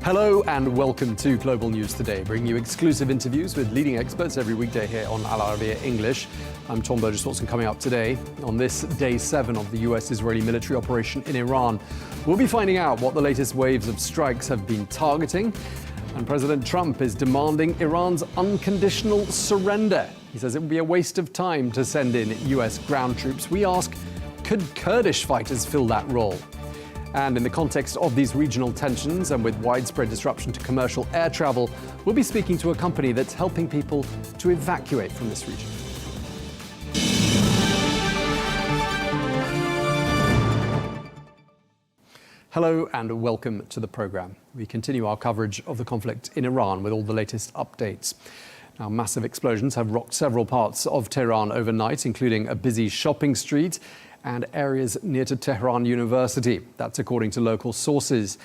Hello and welcome to Global News Today, bringing you exclusive interviews with leading experts every weekday here on Arabiya English. I'm Tom Burges Watson. Coming up today on this day 7 of the US-Israeli military operation in Iran. We'll be finding out what the latest waves of strikes have been targeting. And President Trump is demanding Iran's unconditional surrender. He says it would be a waste of time to send in US ground troops. We ask, could Kurdish fighters fill that role? And in the context of these regional tensions and with widespread disruption to commercial air travel, we'll be speaking to a company that's helping people to evacuate from this region. Hello and welcome to the programme. We continue our coverage of the conflict in Iran with all the latest updates. Now, massive explosions have rocked several parts of Tehran overnight, including a busy shopping street and areas near to Tehran University. That's according to local sources.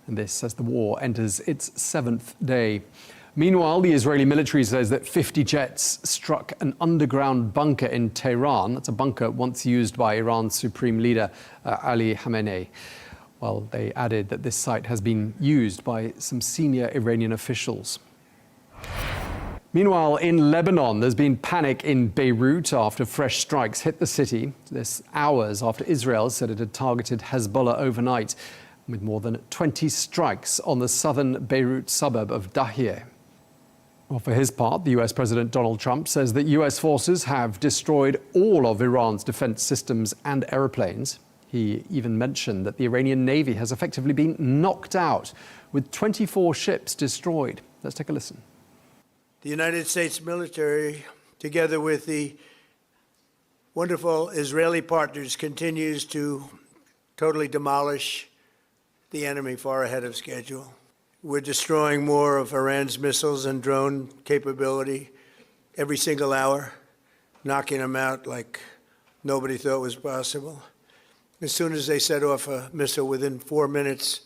And this as the war enters its 7th day. Meanwhile, the Israeli military says that 50 jets struck an underground bunker in Tehran. That's a bunker once used by Iran's supreme leader, Ali Khamenei. Well, they added that this site has been used by some senior Iranian officials. Meanwhile, in Lebanon, there's been panic in Beirut after fresh strikes hit the city. This hours after Israel said it had targeted Hezbollah overnight, with more than 20 strikes on the southern Beirut suburb of Dahiyeh. Well, for his part, the US President Donald Trump says that US forces have destroyed all of Iran's defense systems and aeroplanes. He even mentioned that the Iranian Navy has effectively been knocked out, with 24 ships destroyed. Let's take a listen. The United States military, together with the wonderful Israeli partners, continues to totally demolish the enemy far ahead of schedule. We're destroying more of Iran's missiles and drone capability every single hour, knocking them out like nobody thought was possible. As soon as they set off a missile, within 4 minutes,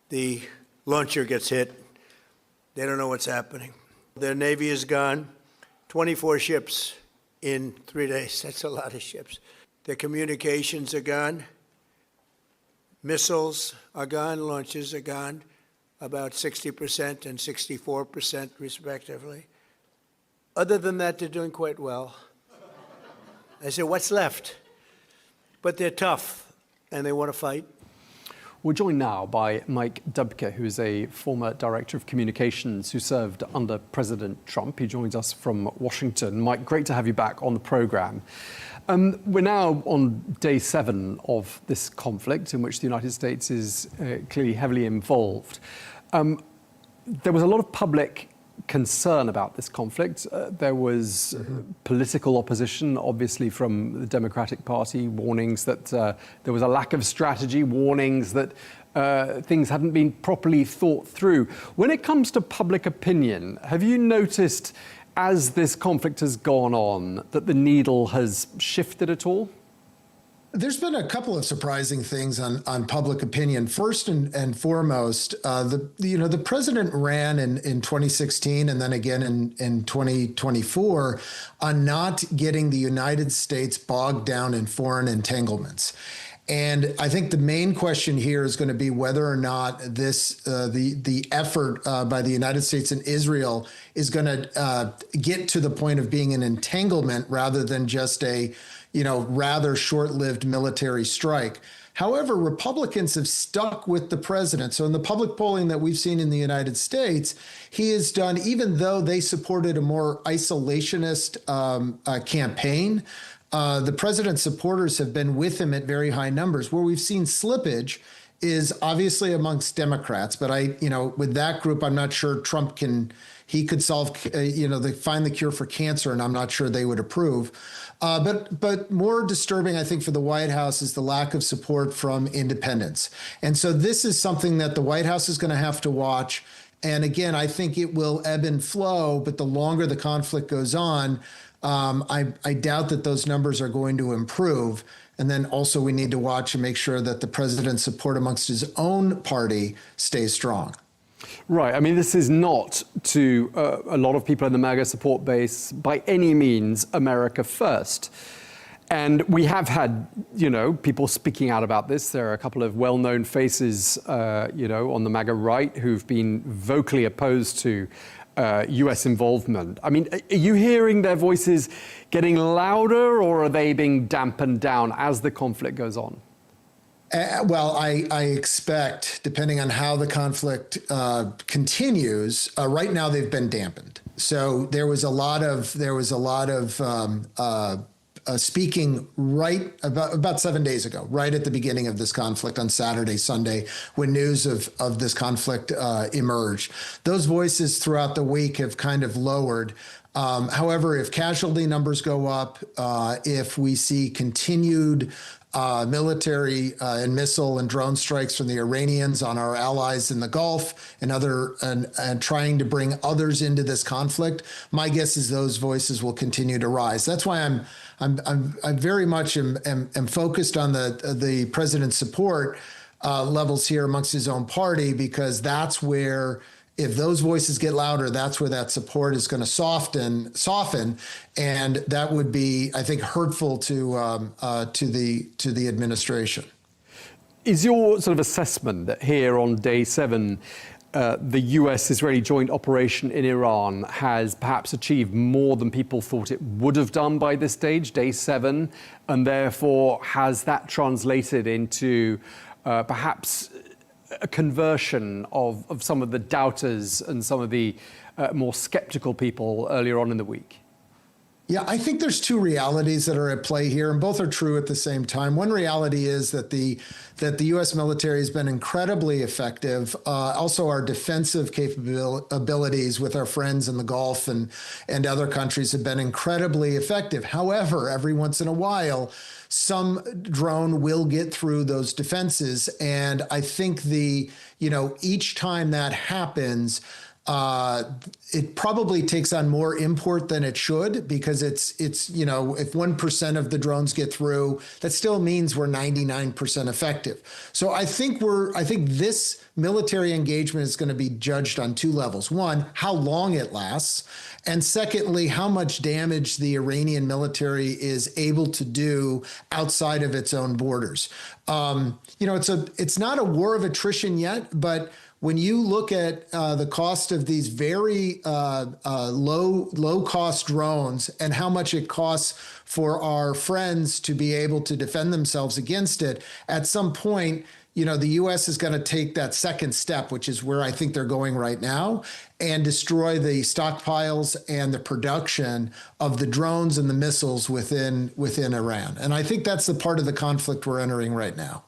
the launcher gets hit. They don't know what's happening. Their Navy is gone, 24 ships in 3 days. That's a lot of ships. Their communications are gone. Missiles are gone, launches are gone, about 60% and 64% respectively. Other than that, they're doing quite well. I said, what's left? But they're tough and they want to fight. We're joined now by Mike Dubke, who is a former director of communications who served under President Trump. He joins us from Washington. Mike, great to have you back on the programme. We're now on day 7 of this conflict in which the United States is clearly heavily involved. There was a lot of public concern about this conflict. There was political opposition, obviously, from the Democratic Party, warnings that there was a lack of strategy, warnings that things hadn't been properly thought through. When it comes to public opinion, have you noticed, as this conflict has gone on, that the needle has shifted at all? There's been a couple of surprising things on public opinion. First and foremost, the president ran in 2016 and then again in 2024 on not getting the United States bogged down in foreign entanglements. And I think the main question here is going to be whether or not this the effort by the United States and Israel is going to get to the point of being an entanglement rather than just a rather short-lived military strike. However, Republicans have stuck with the president. So in the public polling that we've seen in the United States, he has done, even though they supported a more isolationist campaign, the president's supporters have been with him at very high numbers. Where we've seen slippage is obviously amongst Democrats. But with that group, I'm not sure Trump he could solve, find the cure for cancer, and I'm not sure they would approve. But more disturbing, I think, for the White House is the lack of support from independents. And so this is something that the White House is going to have to watch. And again, I think it will ebb and flow, but the longer the conflict goes on, I doubt that those numbers are going to improve. And then also we need to watch and make sure that the president's support amongst his own party stays strong. Right. I mean, this is not, to a lot of people in the MAGA support base, by any means America first. And we have had, people speaking out about this. There are a couple of well-known faces, on the MAGA right who've been vocally opposed to US involvement. I mean, are you hearing their voices getting louder, or are they being dampened down as the conflict goes on? Well, I expect, depending on how the conflict continues, right now they've been dampened. So there was a lot of speaking right about 7 days ago, right at the beginning of this conflict on Saturday, Sunday, when news of this conflict emerged. Those voices throughout the week have kind of lowered. However, if casualty numbers go up, if we see continued military and missile and drone strikes from the Iranians on our allies in the Gulf and trying to bring others into this conflict, my guess is those voices will continue to rise. That's why I'm very much am focused on the president's support levels here amongst his own party, because that's where, if those voices get louder, that's where that support is going to soften, and that would be, I think, hurtful to the administration. Is your sort of assessment that here on day 7, the US-Israeli joint operation in Iran has perhaps achieved more than people thought it would have done by this stage, day 7, and therefore has that translated into perhaps a conversion of some of the doubters and some of the more skeptical people earlier on in the week? Yeah, I think there's two realities that are at play here, and both are true at the same time. One reality is that the U.S. military has been incredibly effective. Also, our defensive capabilities with our friends in the Gulf and other countries have been incredibly effective. However, every once in a while, some drone will get through those defenses, and I think each time that happens, it probably takes on more import than it should, because it's if 1% of the drones get through, that still means we're 99% effective. So I think this military engagement is going to be judged on two levels. One, how long it lasts, and secondly, how much damage the Iranian military is able to do outside of its own borders. It's not a war of attrition yet, but when you look at the cost of these very low cost drones and how much it costs for our friends to be able to defend themselves against it, at some point, the U.S. is going to take that second step, which is where I think they're going right now, and destroy the stockpiles and the production of the drones and the missiles within Iran. And I think that's the part of the conflict we're entering right now.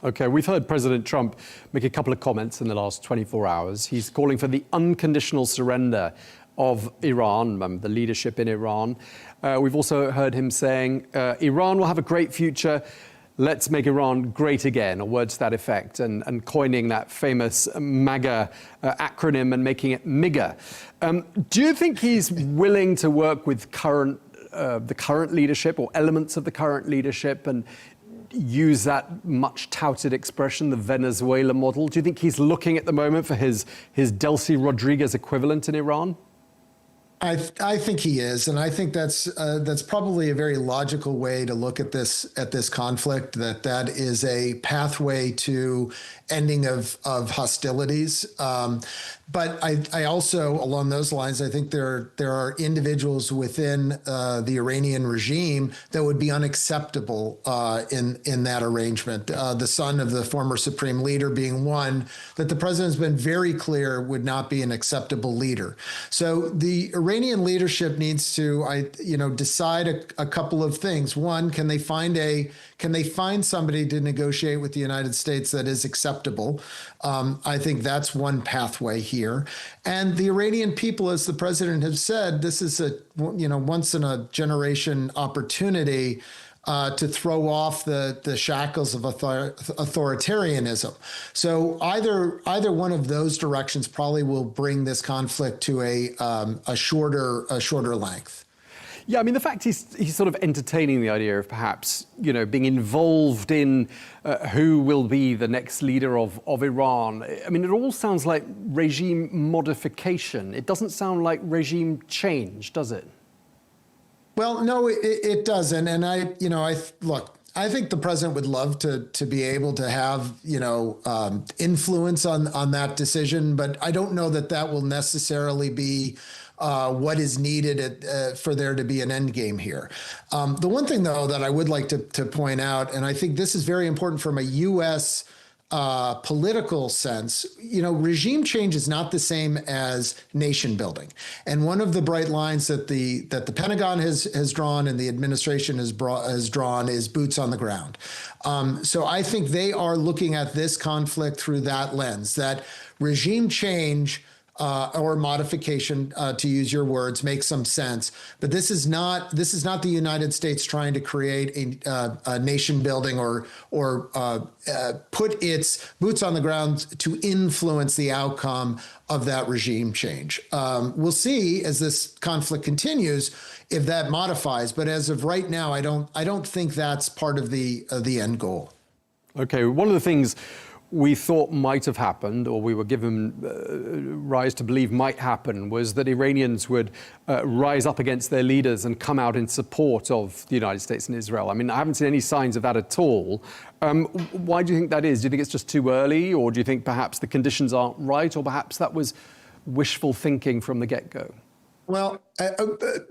Okay, we've heard President Trump make a couple of comments in the last 24 hours. He's calling for the unconditional surrender of Iran, the leadership in Iran. We've also heard him saying, Iran will have a great future. Let's make Iran great again, or words to that effect, and coining that famous MAGA acronym and making it MIGA. Do you think he's willing to work with the current leadership or elements of the current leadership and use that much touted expression, the Venezuela model? Do you think he's looking at the moment for his Delcy Rodriguez equivalent in Iran? I think he is, and I think that's probably a very logical way to look at this conflict. That is a pathway to ending of hostilities. But I also, along those lines, I think there are individuals within the Iranian regime that would be unacceptable in that arrangement. The son of the former supreme leader being one that the president's been very clear would not be an acceptable leader. So the Iranian leadership needs to, decide a couple of things. One, can they find somebody to negotiate with the United States that is acceptable? I think that's one pathway here. And the Iranian people, as the president has said, this is a once in a generation opportunity to throw off the shackles of authoritarianism. So either one of those directions probably will bring this conflict to a shorter length. Yeah, I mean, the fact he's sort of entertaining the idea of perhaps, being involved in who will be the next leader of Iran. I mean, it all sounds like regime modification. It doesn't sound like regime change, does it? Well, no, it doesn't. And look, I think the president would love to be able to have, influence on that decision, but I don't know that that will necessarily be what is needed for there to be an end game here. The one thing, though, that I would like to point out, and I think this is very important from a U.S. Political sense, regime change is not the same as nation building. And one of the bright lines that the Pentagon has drawn and the administration has drawn is boots on the ground. So I think they are looking at this conflict through that lens, that regime change or modification, to use your words, makes some sense. But this is not the United States trying to create a nation building or put its boots on the ground to influence the outcome of that regime change. We'll see as this conflict continues if that modifies. But as of right now, I don't think that's part of the end goal. Okay, one of the things we thought might have happened, or we were given rise to believe might happen, was that Iranians would rise up against their leaders and come out in support of the United States and Israel. I mean, I haven't seen any signs of that at all. Why do you think that is? Do you think it's just too early, or do you think perhaps the conditions aren't right, or perhaps that was wishful thinking from the get-go? Well,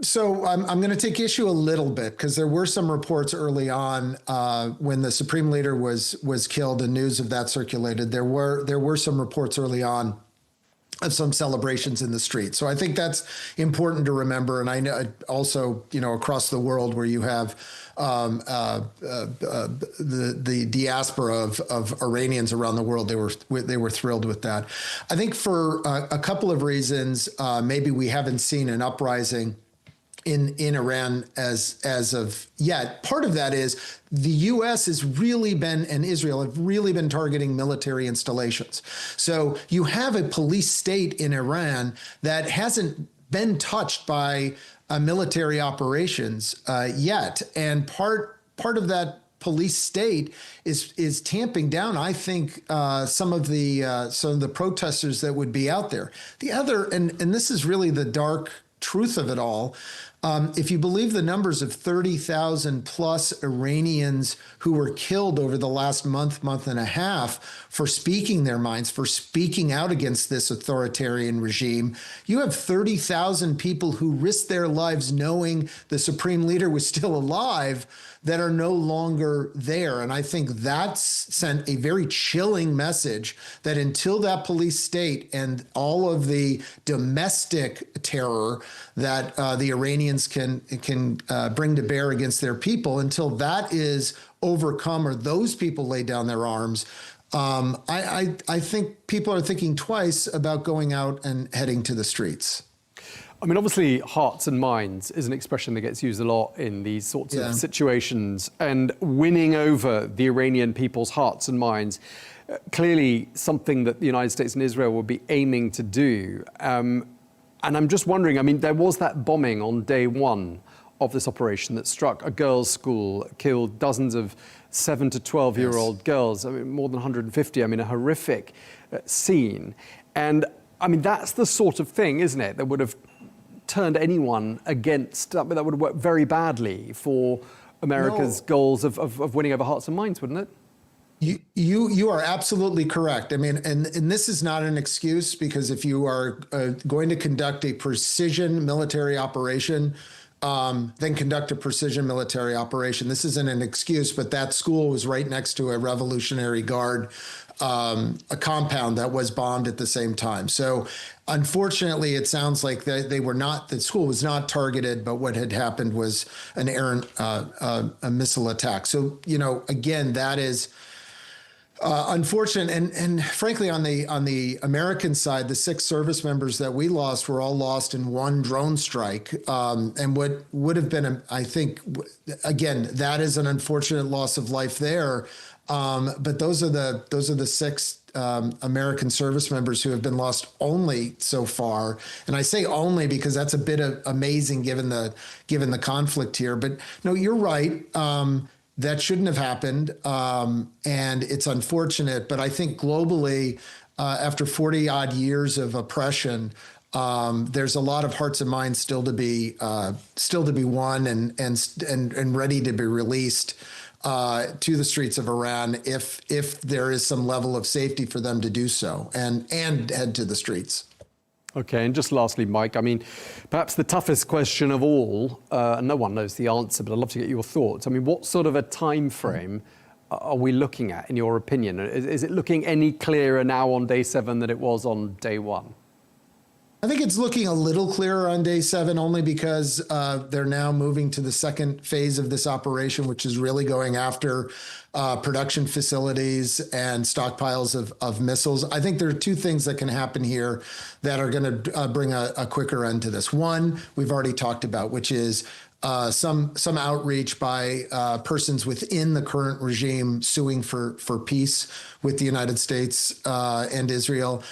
so I'm going to take issue a little bit because there were some reports early on when the Supreme Leader was killed and news of that circulated. There were some reports early on of some celebrations in the street. So I think that's important to remember. And I know also, across the world where you have the diaspora of Iranians around the world, they were thrilled with that. I think for a couple of reasons, maybe we haven't seen an uprising in Iran as of yet. Part of that is the U.S. has really been, and Israel have really been targeting military installations. So you have a police state in Iran that hasn't been touched by military operations yet. And part of that police state is tamping down, I think, some of the protesters that would be out there. The other, and this is really the dark truth of it all, if you believe the numbers of 30,000 plus Iranians who were killed over the last month and a half for speaking their minds, for speaking out against this authoritarian regime, you have 30,000 people who risked their lives knowing the Supreme Leader was still alive that are no longer there. And I think that's sent a very chilling message that until that police state and all of the domestic terror that the Iranians can bring to bear against their people, until that is overcome or those people lay down their arms, I think people are thinking twice about going out and heading to the streets. I mean, obviously, hearts and minds is an expression that gets used a lot in these sorts of situations. And winning over the Iranian people's hearts and minds, clearly something that the United States and Israel will be aiming to do. And I'm just wondering, I mean, there was that bombing on day one of this operation that struck a girls' school, killed dozens of 7 to 12-year-old girls, I mean, more than 150. I mean, a horrific scene. And I mean, that's the sort of thing, isn't it, that would have turned anyone against, that would have worked very badly for America's goals of winning over hearts and minds, wouldn't it? You are absolutely correct. I mean, and this is not an excuse, because if you are going to conduct a precision military operation, then conduct a precision military operation. This isn't an excuse, but that school was right next to a Revolutionary Guard a compound that was bombed at the same time. So unfortunately, it sounds like the school was not targeted, but what had happened was an errant a missile attack. So, again, that is unfortunate. And frankly, on the American side, the 6 service members that we lost were all lost in one drone strike. And what would have been, I think, again, that is an unfortunate loss of life there. But those are the 6 American service members who have been lost only so far. And I say only because that's a bit amazing given the conflict here. But no, you're right. That shouldn't have happened. And it's unfortunate. But I think globally, after 40 odd years of oppression, There's a lot of hearts and minds still to be won and ready to be released to the streets of Iran if there is some level of safety for them to do so and head to the streets. Okay, and just lastly, Mike, I mean, perhaps the toughest question of all, no one knows the answer, but I'd love to get your thoughts. I mean, what sort of a time frame are we looking at, in your opinion? Is it looking any clearer now on day 7 than it was on day 1? I think it's looking a little clearer on day 7, only because they're now moving to the second phase of this operation, which is really going after production facilities and stockpiles of missiles. I think there are 2 things that can happen here that are going to bring a quicker end to this. One, we've already talked about, which is some outreach by persons within the current regime suing for peace with the United States and Israel.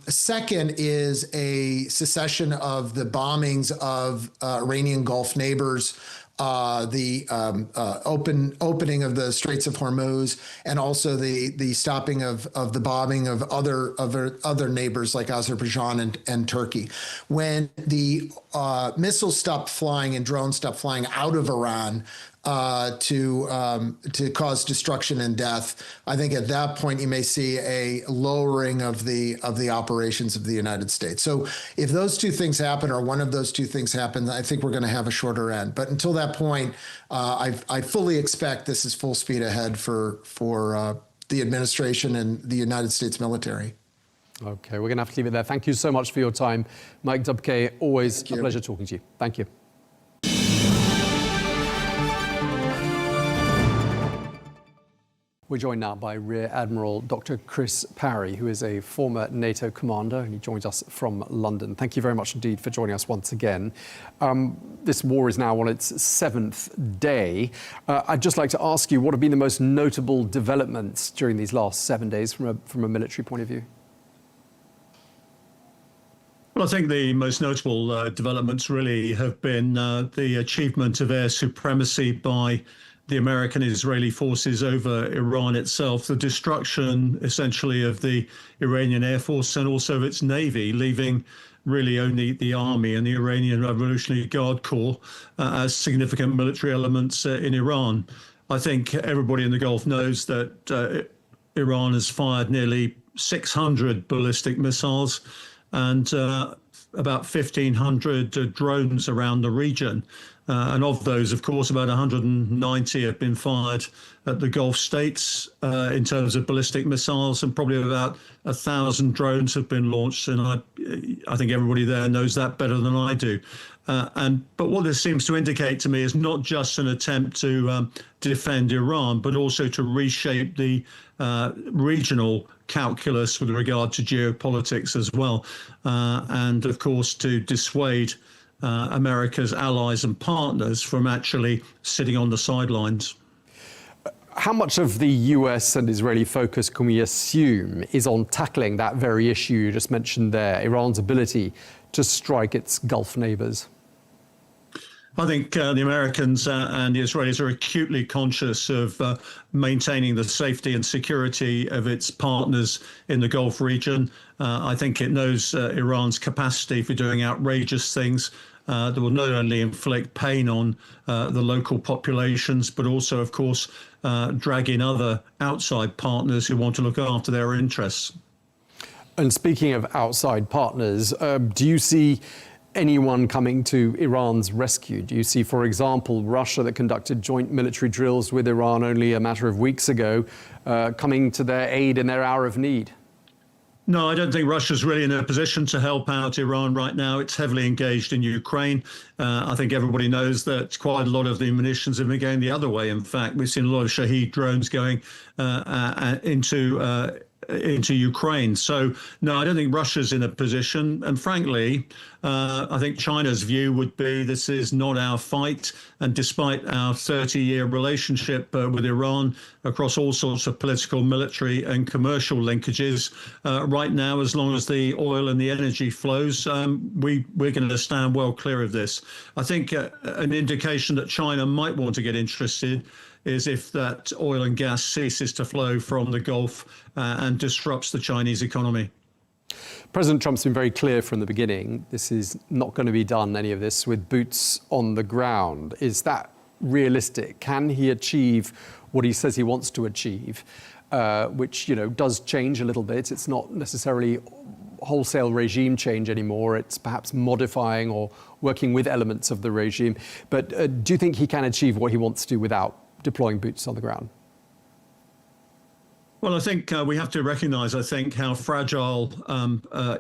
Second is a cessation of the bombings of Iranian Gulf neighbors, the opening of the Straits of Hormuz, and also the stopping of the bombing of other neighbors like Azerbaijan and Turkey. When the missiles stop flying and drones stop flying out of Iran to cause destruction and death, I think at that point you may see a lowering of the operations of the United States. So if those 2 things happen, or one of those 2 things happen, I think we're going to have a shorter end. But until that point, I fully expect this is full speed ahead for the administration and the United States military. Okay, we're going to have to leave it there. Thank you so much for your time, Mike Dubke. Always a pleasure talking to you. Thank you. We're joined now by Rear Admiral Dr. Chris Parry, who is a former NATO commander, and he joins us from London. Thank you very much indeed for joining us once again. This war is now on its 7th day. I'd just like to ask you, what have been the most notable developments during these last 7 days from a military point of view? Well, I think the most notable developments really have been the achievement of air supremacy by the American and Israeli forces over Iran itself, the destruction essentially of the Iranian Air Force and also of its navy, leaving really only the army and the Iranian Revolutionary Guard Corps as significant military elements in Iran. I think everybody in the Gulf knows that Iran has fired nearly 600 ballistic missiles and about 1,500 drones around the region. And of those, of course, about 190 have been fired at the Gulf states in terms of ballistic missiles, and probably about 1,000 drones have been launched. And I think everybody there knows that better than I do. But what this seems to indicate to me is not just an attempt to defend Iran, but also to reshape the regional calculus with regard to geopolitics as well. And of course, to dissuade America's allies and partners from actually sitting on the sidelines. How much of the US and Israeli focus can we assume is on tackling that very issue you just mentioned there, Iran's ability to strike its Gulf neighbors? I think the Americans and the Israelis are acutely conscious of maintaining the safety and security of its partners in the Gulf region. I think it knows Iran's capacity for doing outrageous things that will not only inflict pain on the local populations, but also, of course, drag in other outside partners who want to look after their interests. And speaking of outside partners, do you see anyone coming to Iran's rescue? Do you see, for example, Russia, that conducted joint military drills with Iran only a matter of weeks ago, coming to their aid in their hour of need? No, I don't think Russia's really in a position to help out Iran right now. It's heavily engaged in Ukraine. I think everybody knows that quite a lot of the munitions have been going the other way. In fact, we've seen a lot of Shahed drones going into Ukraine. So, no, I don't think Russia's in a position. And frankly, I think China's view would be this is not our fight. And despite our 30-year relationship with Iran across all sorts of political, military and commercial linkages, right now, as long as the oil and the energy flows, we're going to stand well clear of this. I think an indication that China might want to get interested is if that oil and gas ceases to flow from the Gulf and disrupts the Chinese economy. President Trump's been very clear from the beginning, this is not going to be done, any of this, with boots on the ground. Is that realistic? Can he achieve what he says he wants to achieve, which, does change a little bit? It's not necessarily wholesale regime change anymore. It's perhaps modifying or working with elements of the regime. But do you think he can achieve what he wants to without deploying boots on the ground? Well, I think we have to recognize, how fragile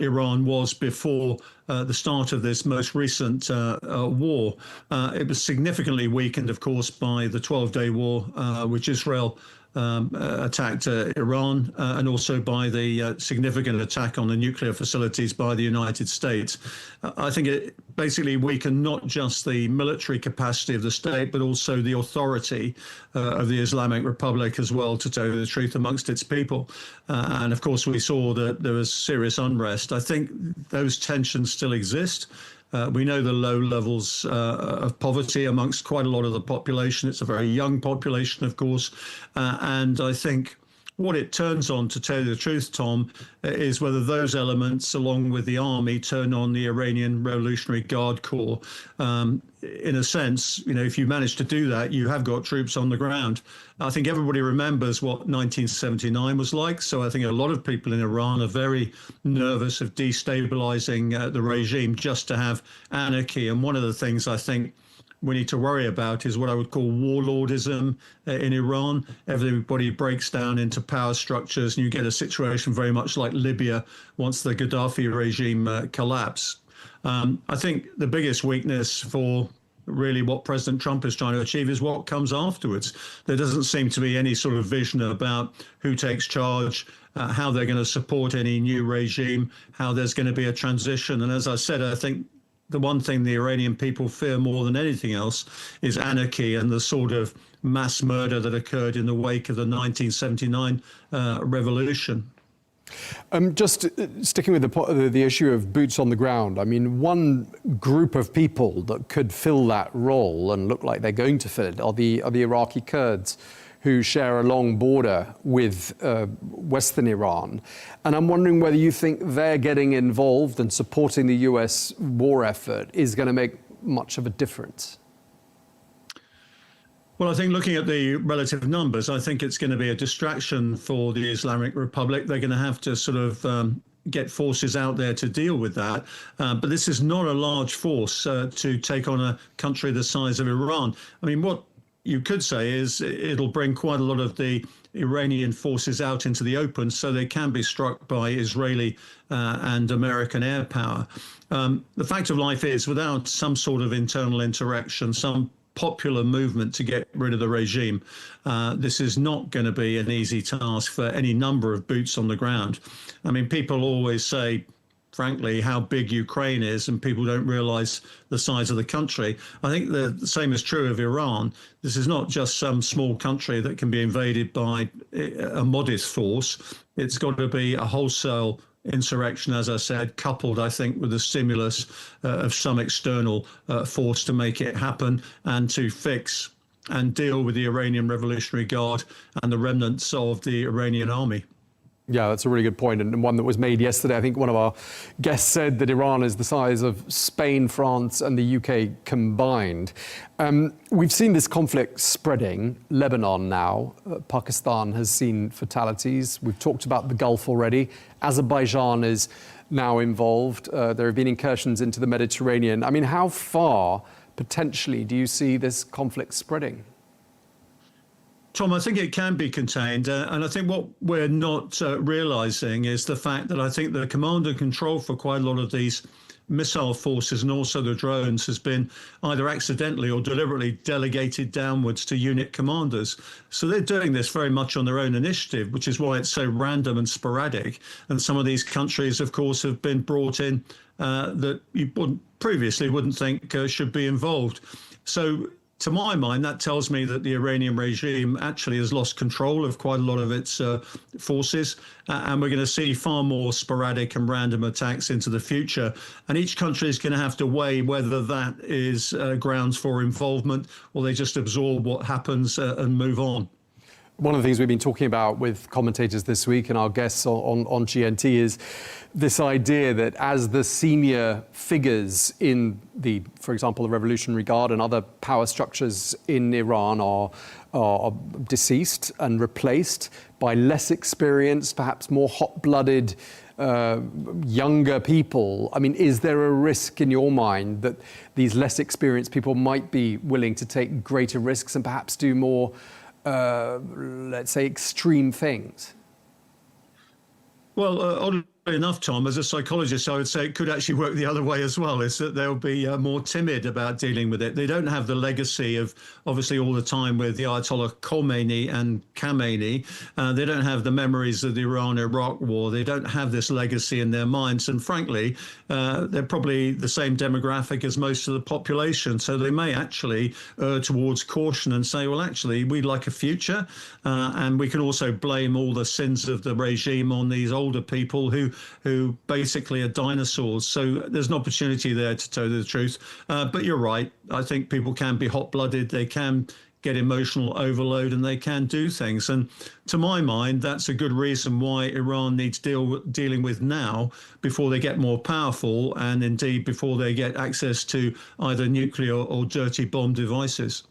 Iran was before the start of this most recent war. It was significantly weakened, of course, by the 12-day war, which Israel attacked Iran, and also by the significant attack on the nuclear facilities by the United States. I think it basically weakened not just the military capacity of the state, but also the authority of the Islamic Republic as well, to tell you the truth, amongst its people. And of course, we saw that there was serious unrest. I think those tensions still exist. We know the low levels of poverty amongst quite a lot of the population. It's a very young population, of course. And I think what it turns on, to tell you the truth, Tom, is whether those elements, along with the army, turn on the Iranian Revolutionary Guard Corps. In a sense, if you manage to do that, you have got troops on the ground. I think everybody remembers what 1979 was like. So I think a lot of people in Iran are very nervous of destabilizing the regime just to have anarchy. And one of the things I think we need to worry about is what I would call warlordism in Iran. Everybody breaks down into power structures, and you get a situation very much like Libya once the Gaddafi regime collapsed. I think the biggest weakness for really what President Trump is trying to achieve is what comes afterwards. There doesn't seem to be any sort of vision about who takes charge, how they're going to support any new regime, how there's going to be a transition. And as I said, I think the one thing the Iranian people fear more than anything else is anarchy and the sort of mass murder that occurred in the wake of the 1979 revolution. Just sticking with the issue of boots on the ground, I mean, one group of people that could fill that role and look like they're going to fill it are the Iraqi Kurds, who share a long border with Western Iran. And I'm wondering whether you think they're getting involved and supporting the US war effort is going to make much of a difference. Well, I think looking at the relative numbers, I think it's going to be a distraction for the Islamic Republic. They're going to have to sort of get forces out there to deal with that. But this is not a large force to take on a country the size of Iran. I mean, what you could say is it'll bring quite a lot of the Iranian forces out into the open so they can be struck by Israeli and American air power. The fact of life is, without some sort of internal interaction, some popular movement to get rid of the regime, this is not going to be an easy task for any number of boots on the ground. I mean, people always say, frankly, how big Ukraine is, and people don't realize the size of the country. I think the same is true of Iran. This is not just some small country that can be invaded by a modest force. It's got to be a wholesale insurrection, as I said, coupled, I think, with the stimulus of some external force to make it happen and to fix and deal with the Iranian Revolutionary Guard and the remnants of the Iranian army. Yeah, that's a really good point, and one that was made yesterday. I think one of our guests said that Iran is the size of Spain, France, and the UK combined. We've seen this conflict spreading. Lebanon now. Pakistan has seen fatalities. We've talked about the Gulf already. Azerbaijan is now involved. There have been incursions into the Mediterranean. I mean, how far, potentially, do you see this conflict spreading? Tom, I think it can be contained. And I think what we're not realizing is the fact that I think the command and control for quite a lot of these missile forces and also the drones has been either accidentally or deliberately delegated downwards to unit commanders. So they're doing this very much on their own initiative, which is why it's so random and sporadic. And some of these countries, of course, have been brought in that you previously wouldn't think should be involved. So to my mind, that tells me that the Iranian regime actually has lost control of quite a lot of its forces, and we're going to see far more sporadic and random attacks into the future. And each country is going to have to weigh whether that is grounds for involvement or they just absorb what happens and move on. One of the things we've been talking about with commentators this week and our guests on GNT is this idea that as the senior figures in for example, the Revolutionary Guard and other power structures in Iran are deceased and replaced by less experienced, perhaps more hot-blooded, younger people. I mean, is there a risk in your mind that these less experienced people might be willing to take greater risks and perhaps do more let's say, extreme things? Well, oddly enough, Tom, as a psychologist, I would say it could actually work the other way as well, is that they'll be more timid about dealing with it. They don't have the legacy of, obviously, all the time with the Ayatollah Khomeini and Khamenei. They don't have the memories of the Iran-Iraq war. They don't have this legacy in their minds. And frankly, they're probably the same demographic as most of the population. So they may actually err towards caution and say, well, actually, we'd like a future. And we can also blame all the sins of the regime on these older people who basically are dinosaurs. So there's an opportunity there to tell the truth. But you're right. I think people can be hot-blooded. They can get emotional overload and they can do things. And to my mind, that's a good reason why Iran needs dealing with now before they get more powerful and indeed before they get access to either nuclear or dirty bomb devices.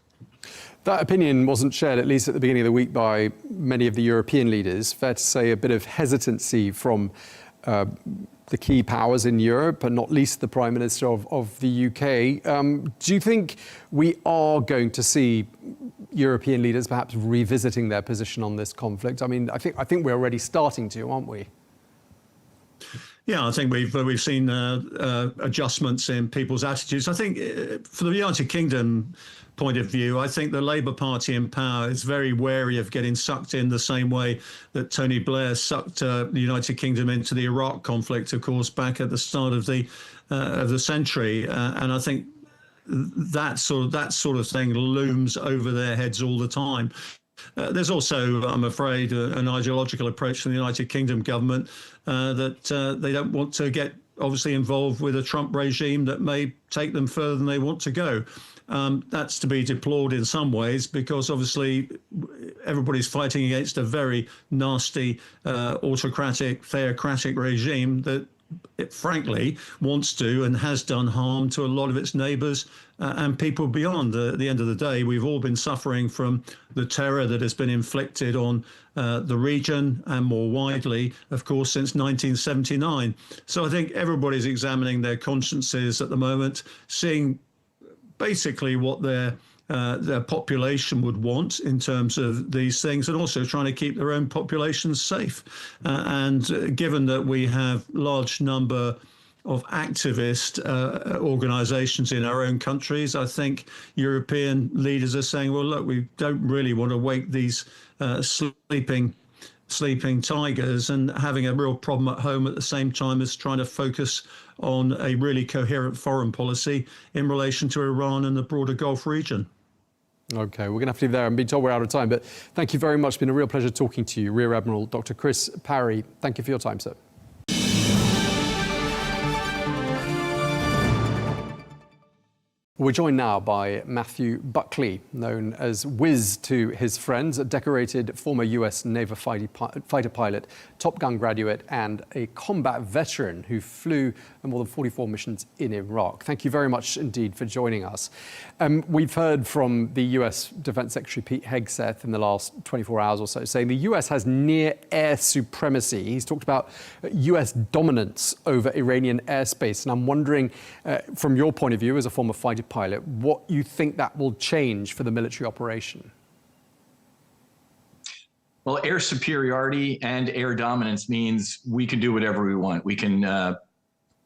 That opinion wasn't shared, at least at the beginning of the week, by many of the European leaders. Fair to say a bit of hesitancy from the key powers in Europe, and not least the Prime Minister of the UK. Do you think we are going to see European leaders perhaps revisiting their position on this conflict? I mean, I think we're already starting to, aren't we? Yeah, I think we've seen adjustments in people's attitudes. I think for the United Kingdom point of view, I think the Labour Party in power is very wary of getting sucked in the same way that Tony Blair sucked the United Kingdom into the Iraq conflict, of course, back at the start of the century. And I think that sort of thing looms over their heads all the time. There's also, I'm afraid, an ideological approach from the United Kingdom government that they don't want to get obviously involved with a Trump regime that may take them further than they want to go. That's to be deplored in some ways because obviously everybody's fighting against a very nasty, autocratic, theocratic regime that it frankly wants to and has done harm to a lot of its neighbours and people beyond. At the end of the day, we've all been suffering from the terror that has been inflicted on the region and more widely, of course, since 1979. So I think everybody's examining their consciences at the moment, seeing basically what their population would want in terms of these things, and also trying to keep their own populations safe. And given that we have large number of activist organizations in our own countries, I think European leaders are saying, well, look, we don't really want to wake these sleeping tigers, and having a real problem at home at the same time as trying to focus on a really coherent foreign policy in relation to Iran and the broader Gulf region. OK, we're going to have to leave there. I'm being told we're out of time, but thank you very much. It's been a real pleasure talking to you, Rear Admiral Dr. Chris Parry. Thank you for your time, sir. We're joined now by Matthew Buckley, known as Whiz to his friends, a decorated former US Naval fighter pilot, Top Gun graduate, and a combat veteran who flew more than 44 missions in Iraq. Thank you very much indeed for joining us. We've heard from the US Defense Secretary Pete Hegseth in the last 24 hours or so, saying the US has near air supremacy. He's talked about US dominance over Iranian airspace. And I'm wondering, from your point of view as a former fighter pilot, what you think that will change for the military operation? Well, air superiority and air dominance means we can do whatever we want. We can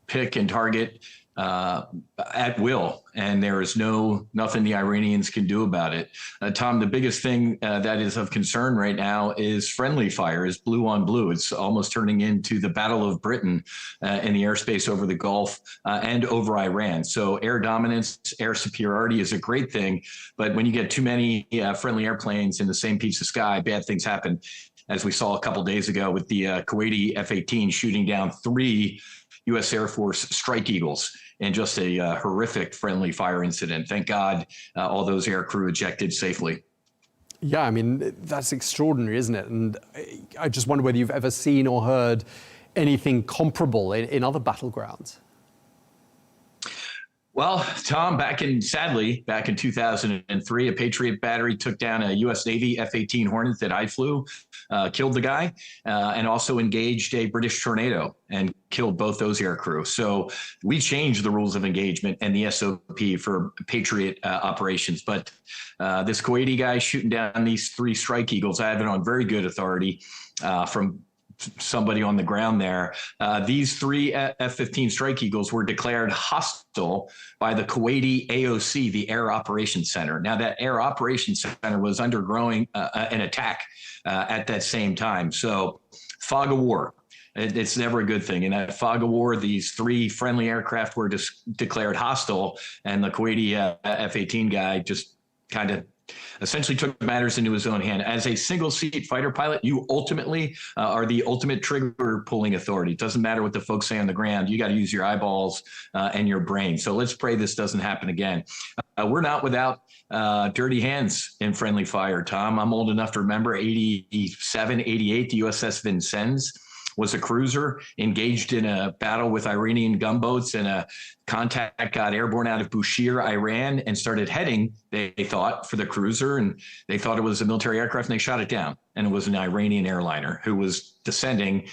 pick and target at will, and there is nothing the Iranians can do about it. Tom, the biggest thing that is of concern right now is friendly fire, is blue on blue. It's almost turning into the Battle of Britain in the airspace over the Gulf and over Iran. So air dominance, air superiority is a great thing, but when you get too many friendly airplanes in the same piece of sky, bad things happen, as we saw a couple days ago with the Kuwaiti F-18 shooting down 3 U.S. Air Force Strike Eagles in just a horrific friendly fire incident. Thank God all those air crew ejected safely. Yeah, I mean, that's extraordinary, isn't it? And I just wonder whether you've ever seen or heard anything comparable in other battlegrounds. Well, Tom, sadly, back in 2003, a Patriot battery took down a U.S. Navy F-18 Hornet that I flew, killed the guy, and also engaged a British Tornado and killed both those aircrew. So we changed the rules of engagement and the SOP for Patriot operations. But this Kuwaiti guy shooting down these 3 Strike Eagles, I have it on very good authority from somebody on the ground there. These 3 F-15 Strike Eagles were declared hostile by the Kuwaiti AOC, the Air Operations Center. Now, that Air Operations Center was undergoing an attack at that same time. So, fog of war. It's never a good thing. In that fog of war, these 3 friendly aircraft were declared hostile, and the Kuwaiti F-18 guy just kind of essentially took matters into his own hand. As a single-seat fighter pilot, you ultimately are the ultimate trigger-pulling authority. It doesn't matter what the folks say on the ground. You got to use your eyeballs and your brain. So let's pray this doesn't happen again. We're not without dirty hands in friendly fire, Tom. I'm old enough to remember 87, 88, the USS Vincennes was a cruiser engaged in a battle with Iranian gunboats, and a contact got airborne out of Bushehr, Iran, and started heading, they thought, for the cruiser, and they thought it was a military aircraft, and they shot it down. And it was an Iranian airliner who was descending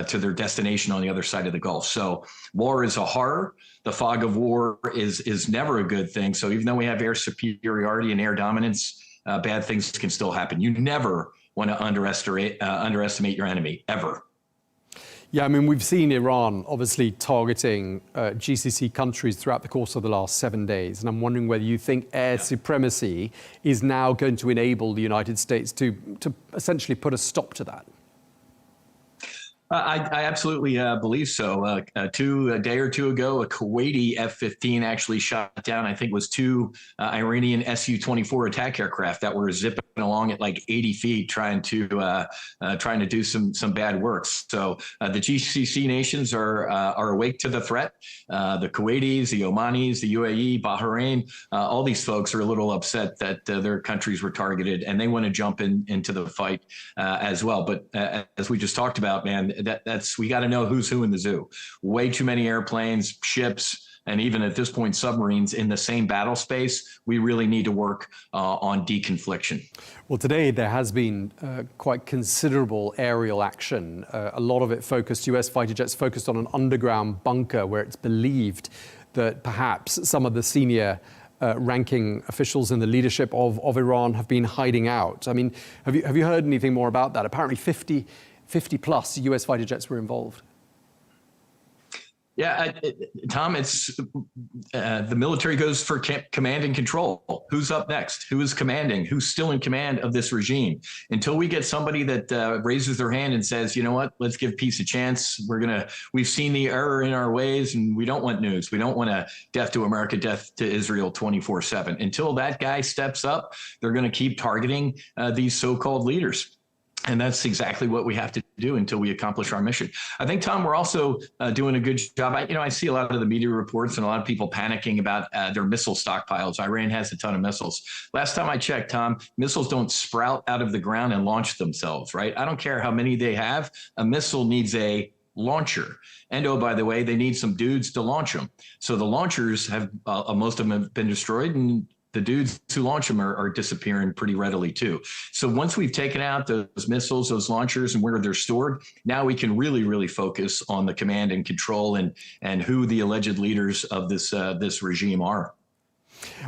to their destination on the other side of the Gulf. So war is a horror. The fog of war is never a good thing. So even though we have air superiority and air dominance, bad things can still happen. You never want to underestimate your enemy, ever. Yeah, I mean, we've seen Iran obviously targeting GCC countries throughout the course of the last 7 days. And I'm wondering whether you think air supremacy is now going to enable the United States to essentially put a stop to that. I absolutely believe so. A day or two ago, a Kuwaiti F-15 actually shot down, I think it was 2 Iranian Su-24 attack aircraft that were zipping along at like 80 feet, trying to do some bad work. So the GCC nations are awake to the threat. The Kuwaitis, the Omanis, the UAE, Bahrain, all these folks are a little upset that their countries were targeted, and they want to jump into the fight as well. But as we just talked about, man, we got to know who's who in the zoo. Way too many airplanes, ships, and even at this point, submarines in the same battle space. We really need to work on deconfliction. Well, today there has been quite considerable aerial action. A lot of it focused, US fighter jets focused on an underground bunker where it's believed that perhaps some of the senior ranking officials in the leadership of Iran have been hiding out. I mean, have you heard anything more about that? Apparently 50 plus US fighter jets were involved. Yeah, Tom, it's the military goes for command and control. Who's up next? Who is commanding? Who's still in command of this regime? Until we get somebody that raises their hand and says, you know what, let's give peace a chance. We've seen the error in our ways, and we don't want news. We don't want a death to America, death to Israel 24/7. Until that guy steps up, they're going to keep targeting these so-called leaders. And that's exactly what we have to do until we accomplish our mission. I think, Tom, we're also doing a good job. I see a lot of the media reports and a lot of people panicking about their missile stockpiles. Iran has a ton of missiles. Last time I checked, Tom, missiles don't sprout out of the ground and launch themselves, right? I don't care how many they have. A missile needs a launcher. And oh, by the way, they need some dudes to launch them. So the launchers have, most of them have been destroyed, and the dudes who launch them are disappearing pretty readily too. So once we've taken out those missiles, those launchers, and where they're stored, now we can really, really focus on the command and control and who the alleged leaders of this regime are.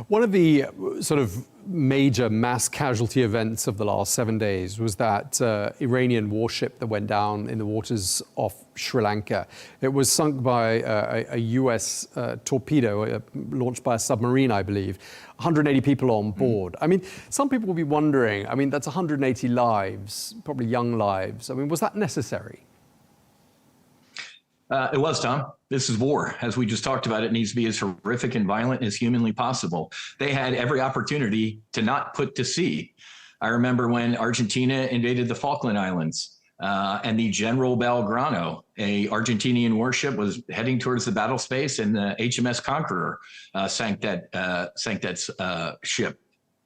One of the sort of major mass casualty events of the last 7 days was that Iranian warship that went down in the waters off Sri Lanka. It was sunk by a US torpedo launched by a submarine, I believe. 180 people on board. I mean, some people will be wondering, I mean, that's 180 lives, probably young lives. I mean, was that necessary? It was, Tom. This is war. As we just talked about, it needs to be as horrific and violent as humanly possible. They had every opportunity to not put to sea. I remember when Argentina invaded the Falkland Islands and the General Belgrano, a Argentinian warship, was heading towards the battle space, and the HMS Conqueror sank that ship.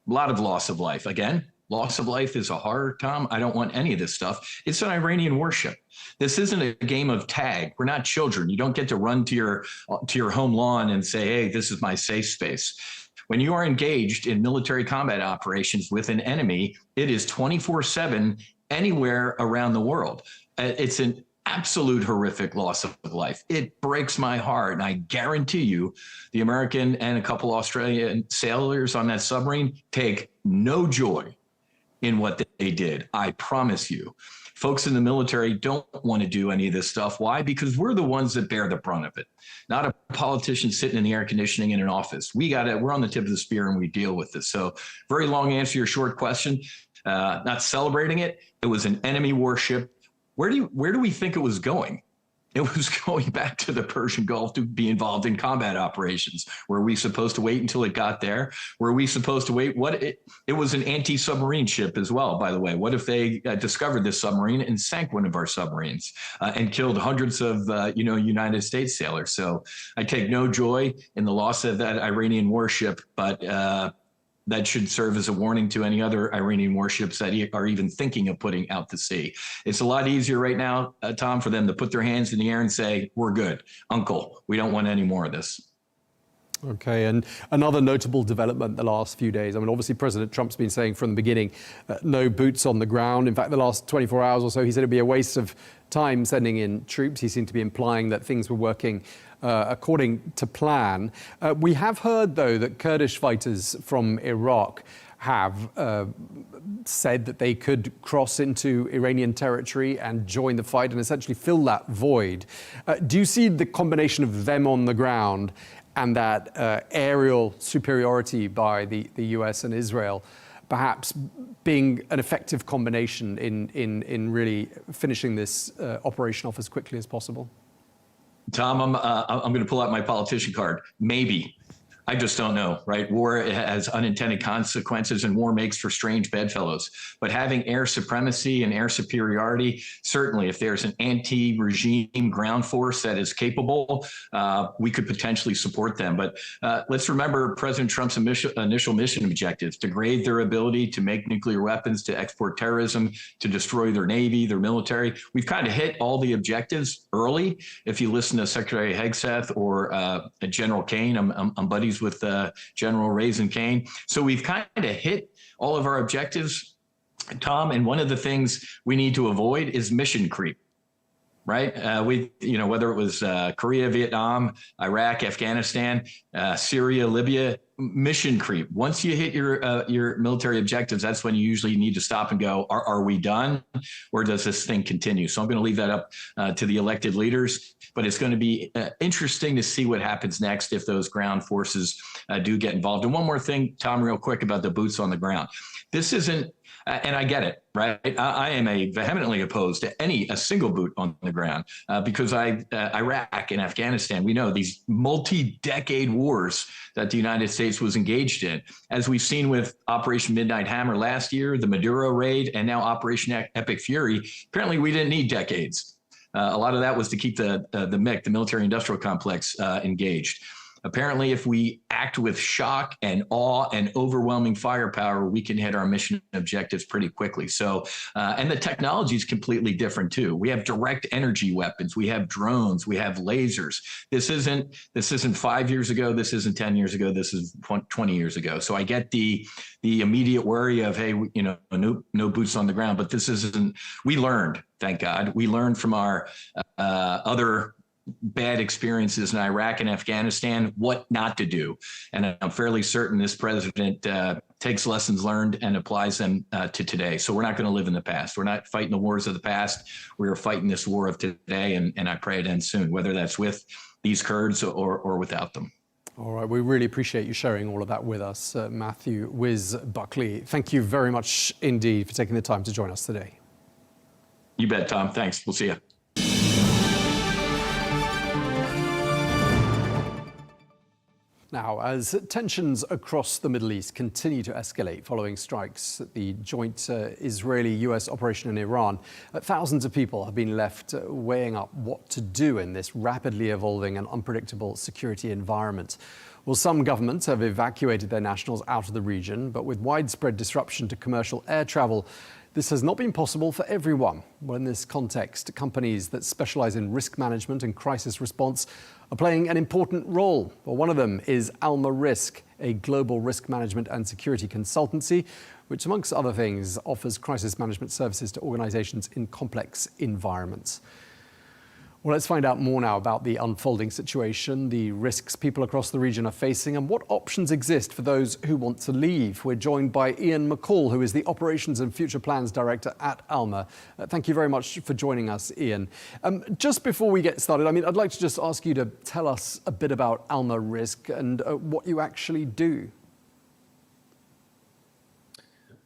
A lot of loss of life. Again, loss of life is a horror, Tom. I don't want any of this stuff. It's an Iranian warship. This isn't a game of tag. We're not children. You don't get to run to your home lawn and say, hey, this is my safe space. When you are engaged in military combat operations with an enemy, it is 24/7 anywhere around the world. It's an absolute horrific loss of life. It breaks my heart. And I guarantee you, the American and a couple Australian sailors on that submarine take no joy in what they did. I promise you. Folks in the military don't want to do any of this stuff. Why? Because we're the ones that bear the brunt of it, not a politician sitting in the air conditioning in an office. We're on the tip of the spear and we deal with this. So very long answer to your short question. Not celebrating it. It was an enemy warship. Where do we think it was going? It was going back to the Persian Gulf to be involved in combat operations. Were we supposed to wait until it got there? Were we supposed to wait? It was an anti-submarine ship as well, by the way. What if they discovered this submarine and sank one of our submarines and killed hundreds of United States sailors? So I take no joy in the loss of that Iranian warship, but that should serve as a warning to any other Iranian warships that are even thinking of putting out to sea. It's a lot easier right now, Tom, for them to put their hands in the air and say, we're good. Uncle, we don't want any more of this. Okay, and another notable development the last few days. I mean, obviously, President Trump's been saying from the beginning, no boots on the ground. In fact, the last 24 hours or so, he said it'd be a waste of time sending in troops. He seemed to be implying that things were working according to plan. We have heard, though, that Kurdish fighters from Iraq have said that they could cross into Iranian territory and join the fight and essentially fill that void. Do you see the combination of them on the ground and that aerial superiority by the US and Israel perhaps being an effective combination in really finishing this operation off as quickly as possible? Tom, I'm going to pull out my politician card. Maybe. I just don't know, right? War has unintended consequences and war makes for strange bedfellows. But having air supremacy and air superiority, certainly if there's an anti-regime ground force that is capable, we could potentially support them. But let's remember President Trump's initial mission objectives: degrade their ability to make nuclear weapons, to export terrorism, to destroy their Navy, their military. We've kind of hit all the objectives early. If you listen to Secretary Hegseth or General Kane, I'm buddies with General Raisin Kane. So we've kind of hit all of our objectives, Tom. And one of the things we need to avoid is mission creep, right? Whether it was Korea, Vietnam, Iraq, Afghanistan, Syria, Libya, mission creep. Once you hit your military objectives, that's when you usually need to stop and go, are we done? Or does this thing continue? So I'm going to leave that up to the elected leaders. But it's going to be interesting to see what happens next if those ground forces do get involved. And one more thing, Tom, real quick about the boots on the ground. This isn't, and I get it, right? I am vehemently opposed to a single boot on the ground because Iraq and Afghanistan, we know these multi-decade wars that the United States was engaged in. As we've seen with Operation Midnight Hammer last year, the Maduro raid, and now Operation Epic Fury, apparently we didn't need decades. A lot of that was to keep the MIC, the military industrial complex, engaged. Apparently, if we act with shock and awe and overwhelming firepower, we can hit our mission objectives pretty quickly. So, and the technology is completely different too. We have direct energy weapons, we have drones, we have lasers. This isn't 5 years ago. This isn't 10 years ago. This is 20 years ago. So I get the immediate worry of, hey, no boots on the ground. But this isn't. We learned, thank God, we learned from our other bad experiences in Iraq and Afghanistan, what not to do. And I'm fairly certain this president takes lessons learned and applies them to today. So we're not going to live in the past. We're not fighting the wars of the past. We're fighting this war of today. And I pray it ends soon, whether that's with these Kurds or without them. All right. We really appreciate you sharing all of that with us, Matthew Whiz Buckley. Thank you very much indeed for taking the time to join us today. You bet, Tom. Thanks. We'll see you. Now, as tensions across the Middle East continue to escalate following strikes at the joint Israeli-US operation in Iran, thousands of people have been left weighing up what to do in this rapidly evolving and unpredictable security environment. Well, some governments have evacuated their nationals out of the region, but with widespread disruption to commercial air travel, this has not been possible for everyone. Well, in this context, companies that specialize in risk management and crisis response are playing an important role. Well, one of them is Alma Risk, a global risk management and security consultancy, which, amongst other things, offers crisis management services to organizations in complex environments. Well, let's find out more now about the unfolding situation, the risks people across the region are facing, and what options exist for those who want to leave. We're joined by Ian McCall, who is the Operations and Future Plans Director at Alma. Thank you very much for joining us, Ian. Just before we get started, I'd like to just ask you to tell us a bit about Alma Risk and what you actually do.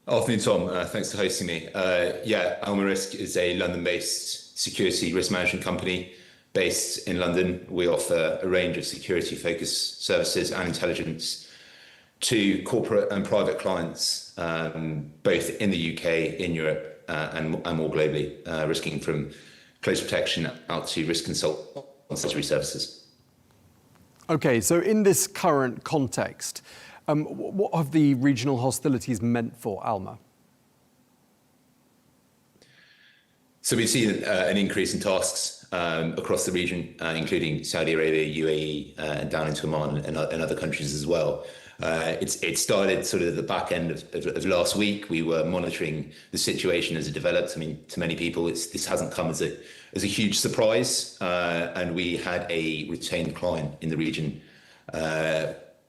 Afternoon, Tom. Thanks for hosting me. Alma Risk is a London-based security risk management company based in London. We offer a range of security-focused services and intelligence to corporate and private clients, both in the UK, in Europe, and more globally, risking from close protection out to risk consultancy services. Okay, so in this current context, what have the regional hostilities meant for Alma? So we've seen an increase in tasks across the region, including Saudi Arabia, UAE, and down into Oman and other countries as well. It started sort of at the back end of last week. We were monitoring the situation as it developed. To many people, this hasn't come as a huge surprise, and we had a retained client in the region.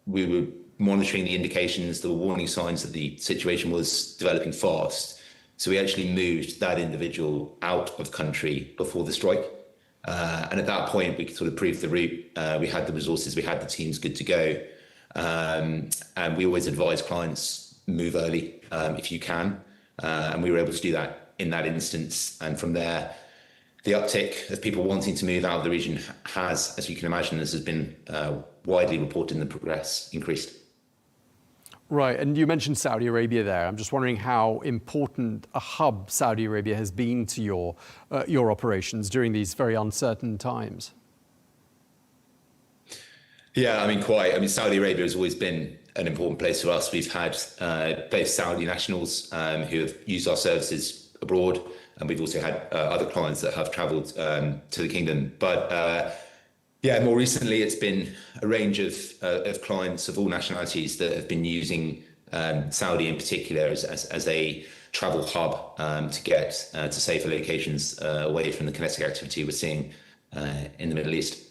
We were monitoring the indications, the warning signs that the situation was developing fast. So we actually moved that individual out of country before the strike. And at that point, we could sort of prove the route. We had the resources, we had the teams good to go. And we always advise clients, move early if you can. And we were able to do that in that instance. And from there, the uptick of people wanting to move out of the region has, as you can imagine, this has been widely reported in the press, increased. Right, and you mentioned Saudi Arabia there. I'm just wondering how important a hub Saudi Arabia has been to your operations during these very uncertain times. Yeah, quite. Saudi Arabia has always been an important place for us. We've had both Saudi nationals who have used our services abroad, and we've also had other clients that have travelled to the kingdom. But more recently, it's been a range of clients of all nationalities that have been using Saudi in particular as a travel hub to get to safer locations away from the kinetic activity we're seeing in the Middle East.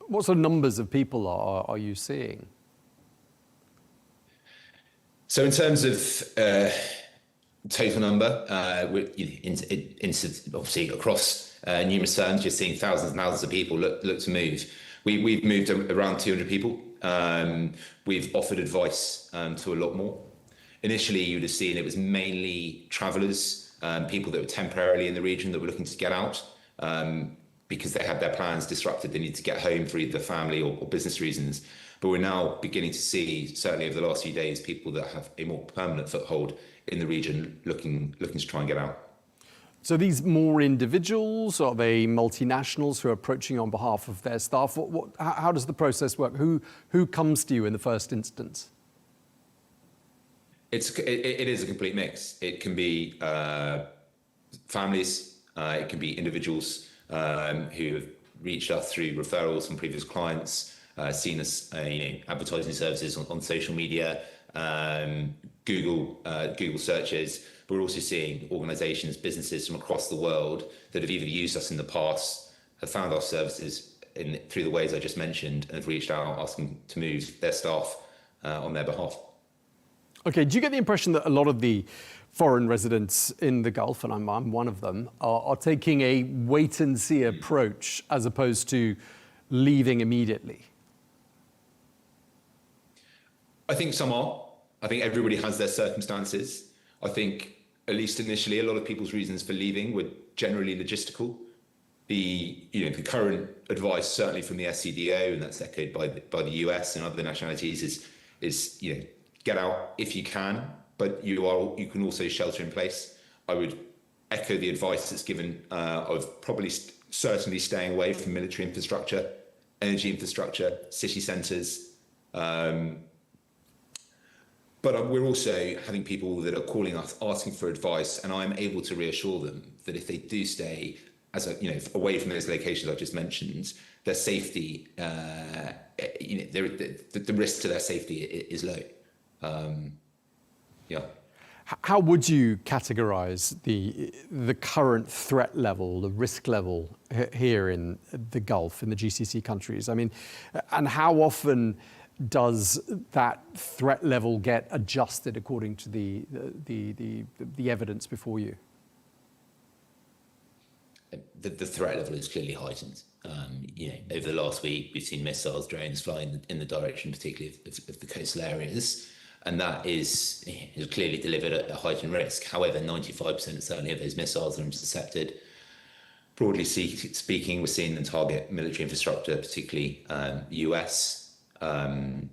What sort of numbers of people are you seeing? So in terms of total number, obviously across numerous firms, you're seeing thousands and thousands of people look to move. We've moved around 200 people. We've offered advice to a lot more. Initially, you'd have seen it was mainly travellers, people that were temporarily in the region that were looking to get out because they had their plans disrupted. They need to get home for either family or business reasons. But we're now beginning to see, certainly over the last few days, people that have a more permanent foothold in the region looking to try and get out. So these more individuals, are they multinationals who are approaching on behalf of their staff? How does the process work? Who comes to you in the first instance? It is a complete mix. It can be families, it can be individuals who have reached us through referrals from previous clients, seen us advertising services on social media, Google searches. But we're also seeing organisations, businesses from across the world that have either used us in the past, have found our services through the ways I just mentioned, and have reached out asking to move their staff on their behalf. Okay, do you get the impression that a lot of the foreign residents in the Gulf, and I'm one of them, are taking a wait-and-see approach as opposed to leaving immediately? I think some are. I think everybody has their circumstances. I think, at least initially, a lot of people's reasons for leaving were generally logistical. The current advice, certainly from the SCDO, and that's echoed by the US and other nationalities, is get out if you can, but you can also shelter in place. I would echo the advice that's given of probably certainly staying away from military infrastructure, energy infrastructure, city centres, But we're also having people that are calling us, asking for advice, and I'm able to reassure them that if they do stay away from those locations I just mentioned, their safety, the risk to their safety is low. How would you categorize the current threat level, the risk level here in the Gulf, in the GCC countries? I mean, and how often does that threat level get adjusted according to the evidence before you? The threat level is clearly heightened. Over the last week, we've seen missiles, drones flying in the direction, particularly of the coastal areas, and that has clearly delivered a heightened risk. However, 95% certainly of those missiles are intercepted. Broadly speaking, we're seeing them target military infrastructure, particularly US. In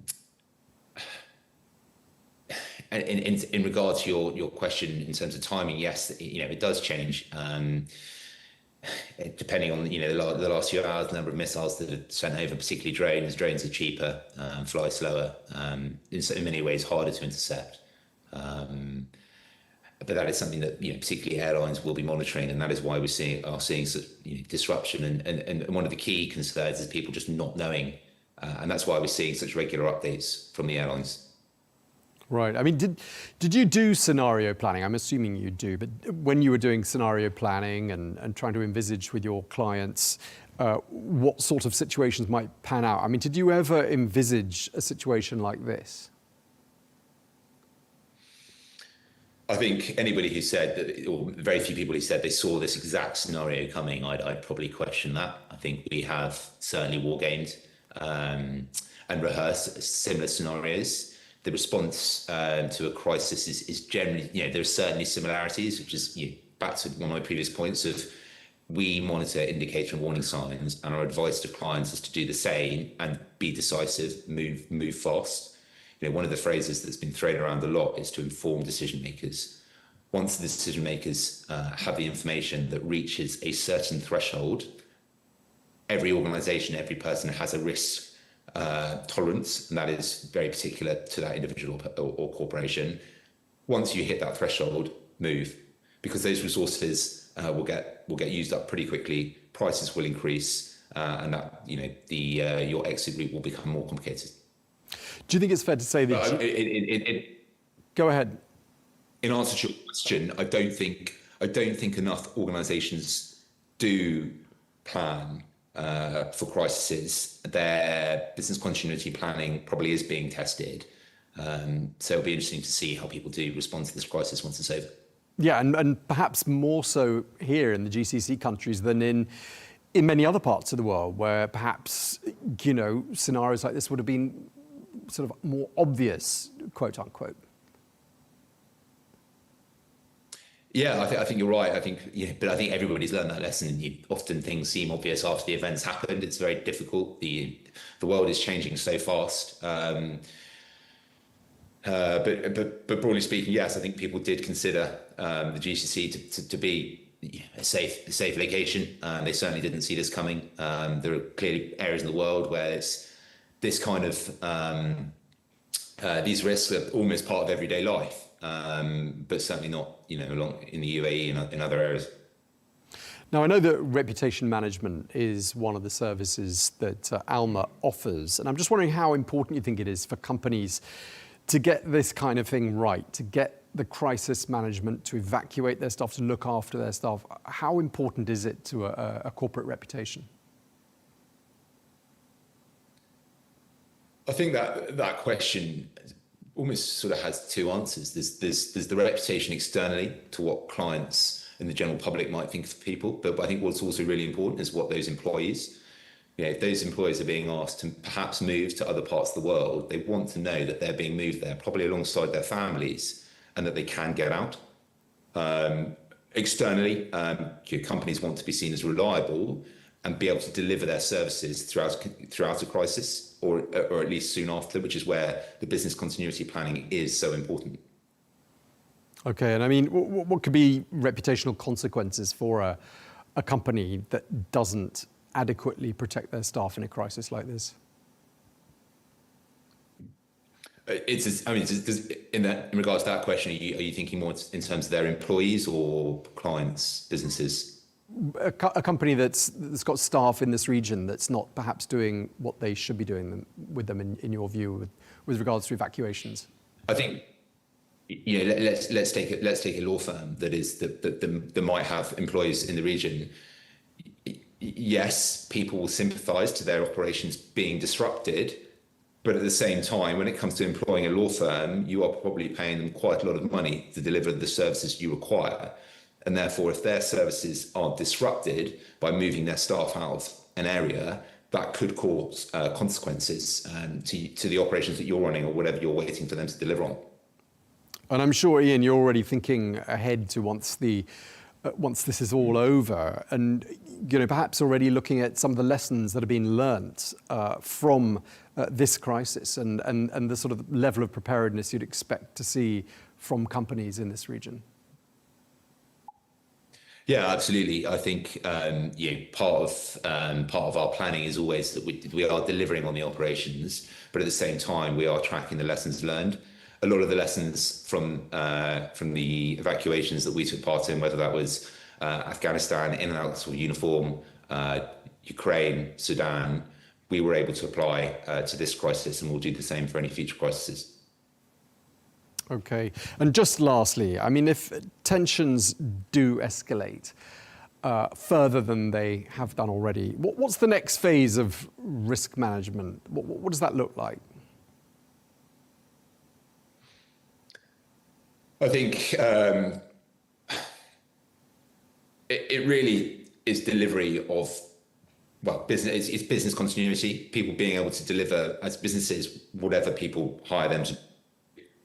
regard to your question in terms of timing, yes, it does change. Depending on the last few hours, the number of missiles that are sent over, particularly drones. Drones are cheaper, fly slower, in many ways harder to intercept. But that is something that particularly airlines will be monitoring, and that is why are seeing such disruption. And one of the key concerns is people just not knowing, and that's why we're seeing such regular updates from the airlines. Right. I mean, did you do scenario planning? I'm assuming you do, but when you were doing scenario planning and trying to envisage with your clients what sort of situations might pan out, I mean, did you ever envisage a situation like this? I think anybody who said that, or very few people who said they saw this exact scenario coming, I'd probably question that. I think we have certainly war gamed and rehearsed similar scenarios. The response to a crisis is generally, there are certainly similarities, which is back to one of my previous points of we monitor indicator and warning signs, and our advice to clients is to do the same and be decisive, move fast. One of the phrases that's been thrown around a lot is to inform decision makers. Once the decision makers have the information that reaches a certain threshold, every organization, every person has a risk tolerance, and that is very particular to that individual or corporation. Once you hit that threshold, move, because those resources will get used up pretty quickly. Prices will increase, and that your exit route will become more complicated. Do you think it's fair to say that? Go ahead. In answer to your question, I don't think enough organisations do plan for crises. Their business continuity planning probably is being tested. So it'll be interesting to see how people do respond to this crisis once it's over. Yeah, and perhaps more so here in the GCC countries than in many other parts of the world, where perhaps, scenarios like this would have been sort of more obvious, quote unquote. Yeah, I think you're right. But I think everybody's learned that lesson. Often things seem obvious after the events happened. It's very difficult. The world is changing so fast. But broadly speaking, yes, I think people did consider the GCC to be a safe location. They certainly didn't see this coming. There are clearly areas in the world where it's this kind of these risks are almost part of everyday life. But certainly not, along in the UAE and in other areas. Now, I know that reputation management is one of the services that Alma offers, and I'm just wondering how important you think it is for companies to get this kind of thing right, to get the crisis management, to evacuate their staff, to look after their staff. How important is it to a corporate reputation? I think that question almost sort of has two answers. There's the reputation externally to what clients and the general public might think of people, but I think what's also really important is what those employees, if those employees are being asked to perhaps move to other parts of the world, they want to know that they're being moved there, probably alongside their families, and that they can get out. Externally, companies want to be seen as reliable and be able to deliver their services throughout a crisis, or at least soon after, which is where the business continuity planning is so important. Okay, and I mean, what could be reputational consequences for a company that doesn't adequately protect their staff in a crisis like this? In regards to that question, are you thinking more in terms of their employees or clients, businesses? A company that's got staff in this region that's not perhaps doing what they should be doing with them, in your view, with regards to evacuations? I think, let's take a law firm that might have employees in the region. Yes, people will sympathise to their operations being disrupted, but at the same time, when it comes to employing a law firm, you are probably paying them quite a lot of money to deliver the services you require. And therefore, if their services are disrupted by moving their staff out of an area, that could cause consequences to the operations that you're running or whatever you're waiting for them to deliver on. And I'm sure, Ian, you're already thinking ahead to once this is all over, and perhaps already looking at some of the lessons that have been learnt from this crisis and the sort of level of preparedness you'd expect to see from companies in this region. Yeah, absolutely. I think part of our planning is always that we are delivering on the operations, but at the same time we are tracking the lessons learned. A lot of the lessons from the evacuations that we took part in, whether that was Afghanistan, in and out of uniform, Ukraine, Sudan, we were able to apply to this crisis, and we'll do the same for any future crises. Okay. And just lastly, I mean, if tensions do escalate further than they have done already, what's the next phase of risk management? What does that look like? I think it really is delivery of, business. It's business continuity, people being able to deliver as businesses, whatever people hire them to,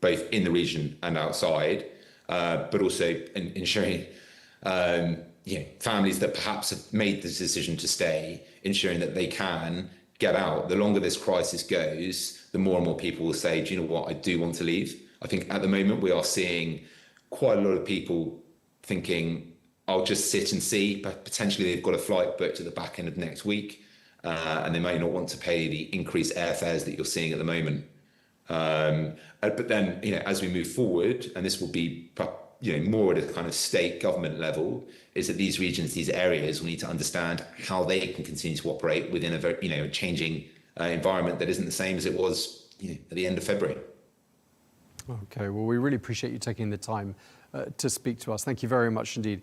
both in the region and outside, but also ensuring families that perhaps have made the decision to stay, ensuring that they can get out. The longer this crisis goes, the more and more people will say, do you know what, I do want to leave. I think at the moment we are seeing quite a lot of people thinking, I'll just sit and see, but potentially they've got a flight booked at the back end of next week, and they may not want to pay the increased airfares that you're seeing at the moment. But then, as we move forward, and this will be, more at a kind of state government level, is that these regions, these areas will need to understand how they can continue to operate within a very, a changing environment that isn't the same as it was, at the end of February. Okay, well, we really appreciate you taking the time to speak to us. Thank you very much indeed.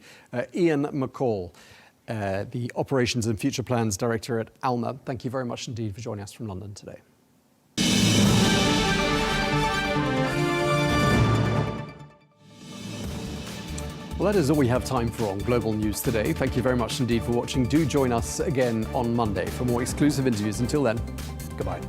Ian McCall, the Operations and Future Plans Director at ALMA, thank you very much indeed for joining us from London today. Well, that is all we have time for on Global News today. Thank you very much indeed for watching. Do join us again on Monday for more exclusive interviews. Until then, goodbye.